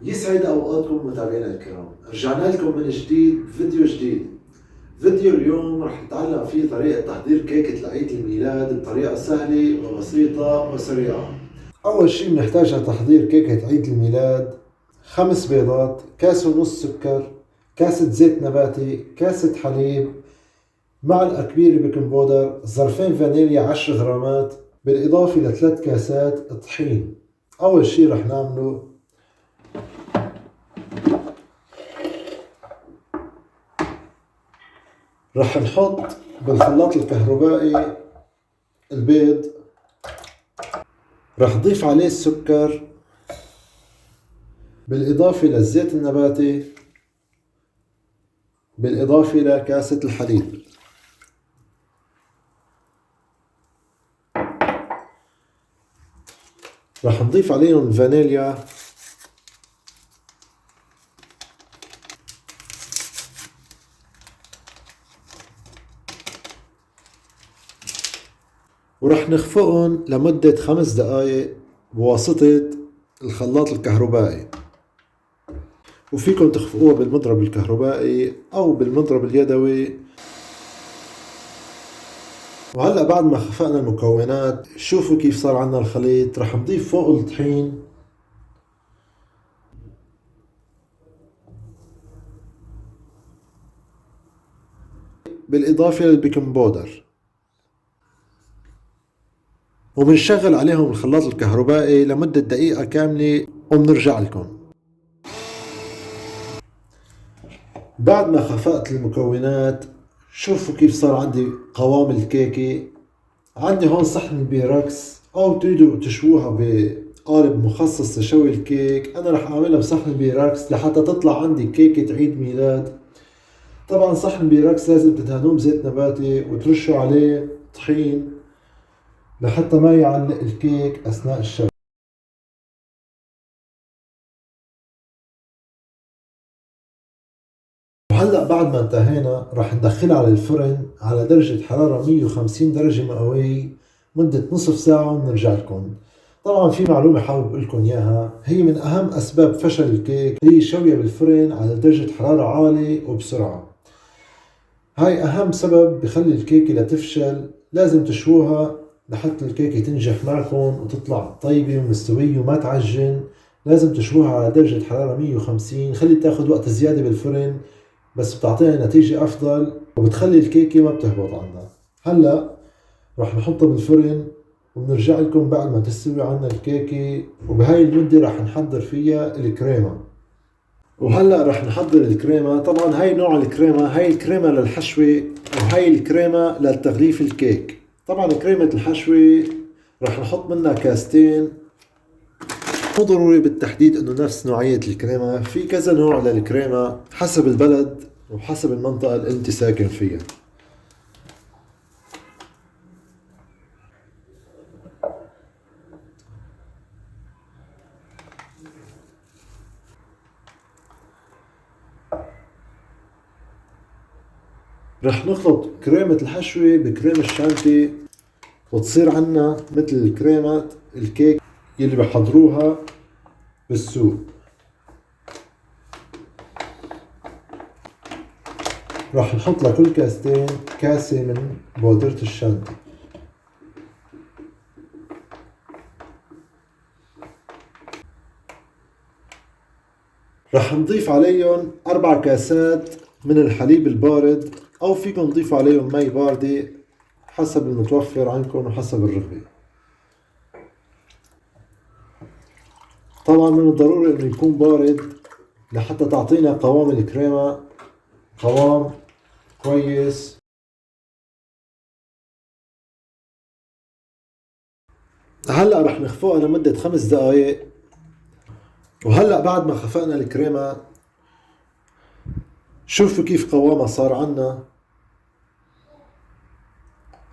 يسعد اوقاتكم متابعينا الكرام، رجعنا لكم من جديد فيديو جديد. فيديو اليوم رح نتعلم فيه طريقة تحضير كيكة لعيد الميلاد بطريقة سهلة وبسيطة وسريعة. أول شي بنحتاج لتحضير كيكة عيد الميلاد 5 بيضات، كاسة ونص سكر، كاسة زيت نباتي، كاسة حليب، معلقة كبيرة بيكنج بودر، ظرفين فانيليا 10 غرامات، بالإضافة ل3 كاسات طحين. أول شي رح نعمله رح نحط بالخلاط الكهربائي البيض، رح نضيف عليه السكر بالإضافة للزيت النباتي بالإضافة لكاسة الحليب. رح نضيف عليهم الفانيليا ورح نخفقهم لمدة 5 دقايق بواسطة الخلاط الكهربائي، وفيكم تخفقوها بالمضرب الكهربائي أو بالمضرب اليدوي. وهلأ بعد ما خفقنا المكونات شوفوا كيف صار عنا الخليط. رح نضيف فوق الطحين بالإضافة للبيكنج بودر، وبنشغل عليهم الخلاط الكهربائي لمدة دقيقة كاملة وبنرجع لكم. بعد ما خفقت المكونات شوفوا كيف صار عندي قوام الكيكة. عندي هون صحن بيركس، أو تريدوا تشووها بقالب مخصص لشوي الكيك، أنا رح أعملها بصحن بيركس لحتى تطلع عندي كيكة عيد ميلاد. طبعا صحن بيركس لازم تدهنوه بزيت نباتي وترشوا عليه طحين لحتى ما يعلق الكيك أثناء الشوي. وهلأ بعد ما انتهينا رح ندخلها على الفرن على درجة حرارة 150 درجة مئوية مدة نصف ساعة ونرجع لكم. طبعا في معلومة حابب أقول لكم إياها، هي من أهم أسباب فشل الكيك هي شوية بالفرن على درجة حرارة عالية وبسرعة. هاي أهم سبب بخلي الكيكة لتفشل. لازم تشووها لحتى الكيكة تنجح معكم وتطلع طيبة ومستوية وما تعجن. لازم تشووها على درجة حرارة 150، خلي تاخد وقت زيادة بالفرن بس بتعطينا نتيجة أفضل وبتخلي الكيكة ما بتهبط عنا. هلأ رح نحطها بالفرن وبنرجع لكم بعد ما تستوي عنا الكيكة، وبهاي المدة رح نحضر فيها الكريمة. وهلأ رح نحضر الكريمة. طبعا هاي نوع الكريمة، هاي الكريمة للحشوة وهاي الكريمة للتغليف الكيك. طبعا كريمة الحشوة رح نحط منها كاستين. مو ضروري بالتحديد انه نفس نوعية الكريمة، في كذا نوع للكريمة حسب البلد وحسب المنطقة اللي انت ساكن فيها. رح نخلط كريمة الحشوة بكريمة الشانتي وتصير عنا مثل كريمة الكيك يلي بحضروها بالسوق. راح نحط لكل كاستين كاسة من بودرة الشانتي. راح نضيف عليهم 4 كاسات من الحليب البارد، أو فيكم تضيفوا عليهم مي باردة حسب المتوفر عندكم وحسب الرغبة. طبعا من الضروري انه يكون بارد لحتى تعطينا قوام الكريمة قوام كويس. هلأ رح نخفقها لمدة 5 دقايق. وهلأ بعد ما خفقنا الكريمة شوفوا كيف قوامها صار عنا.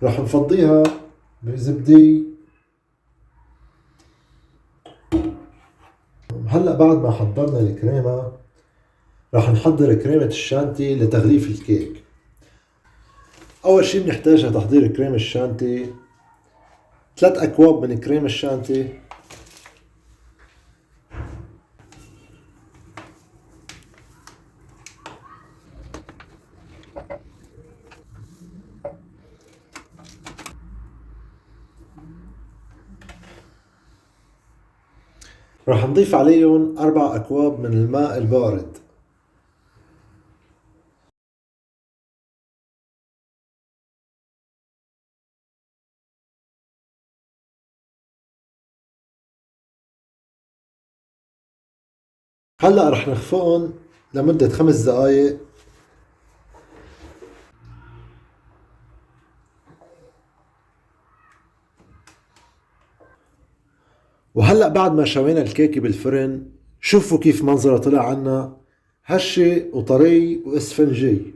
رح نفضيها بزبدية. هلأ بعد ما حضرنا الكريمة رح نحضر كريمة الشانتي لتغليف الكيك. أول شي بنحتاج لتحضير كريمة الشانتي 3 أكواب من كريمة الشانتي، راح نضيف عليهم 4 أكواب من الماء البارد. هلأ رح نخفقهم لمدة 5 دقايق. وهلأ بعد ما شوينا الكيكة بالفرن، شوفوا كيف منظرها طلع عنا، هشة وطري واسفنجي.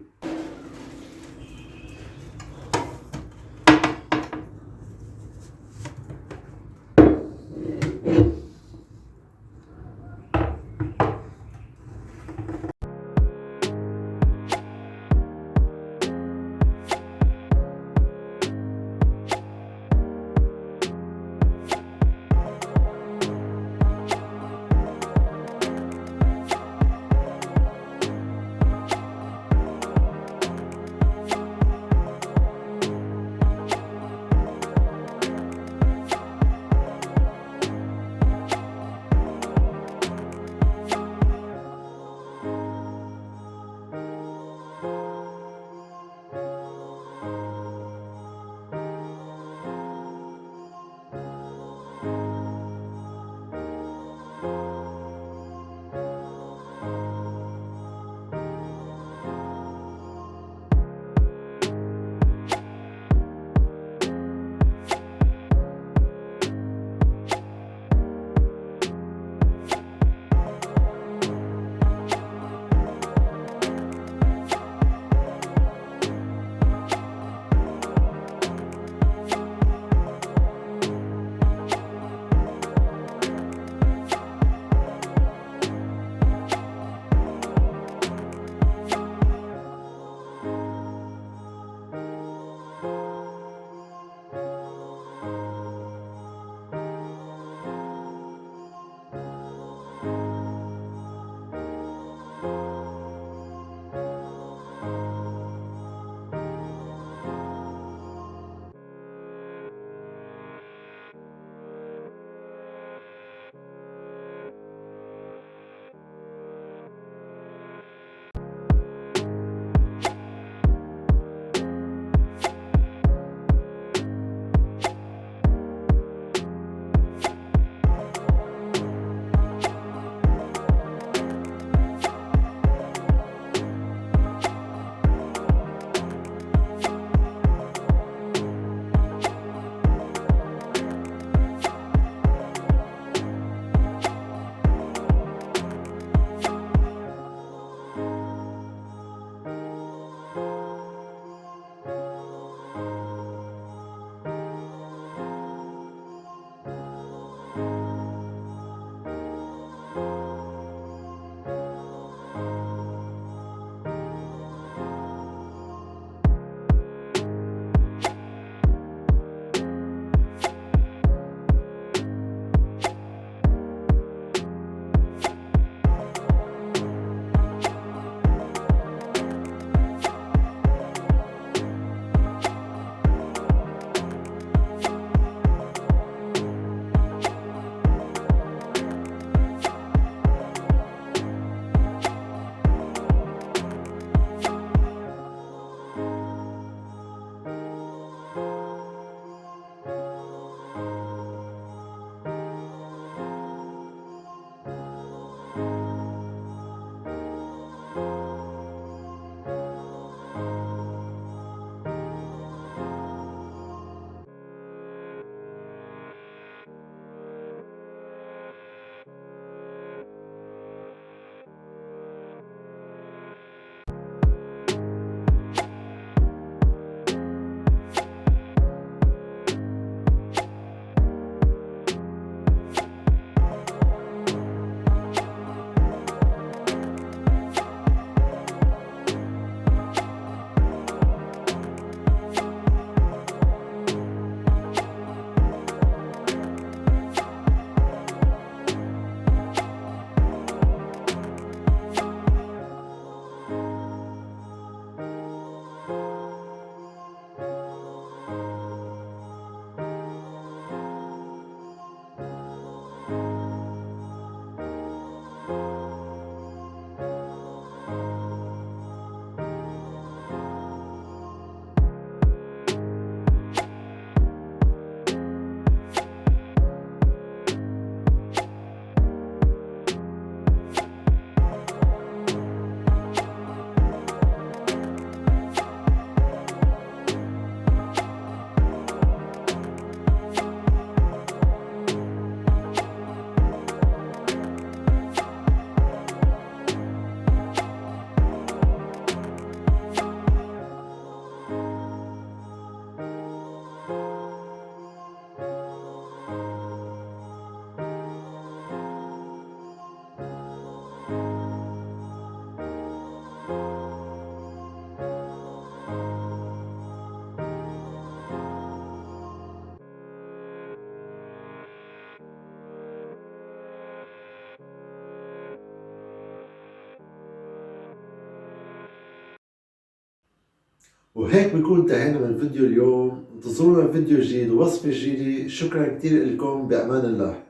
وهيك بيكون انتهينا من فيديو اليوم. انتظرونا فيديو جديد ووصفة جديدة. شكرا كتير لكم، بأمان الله.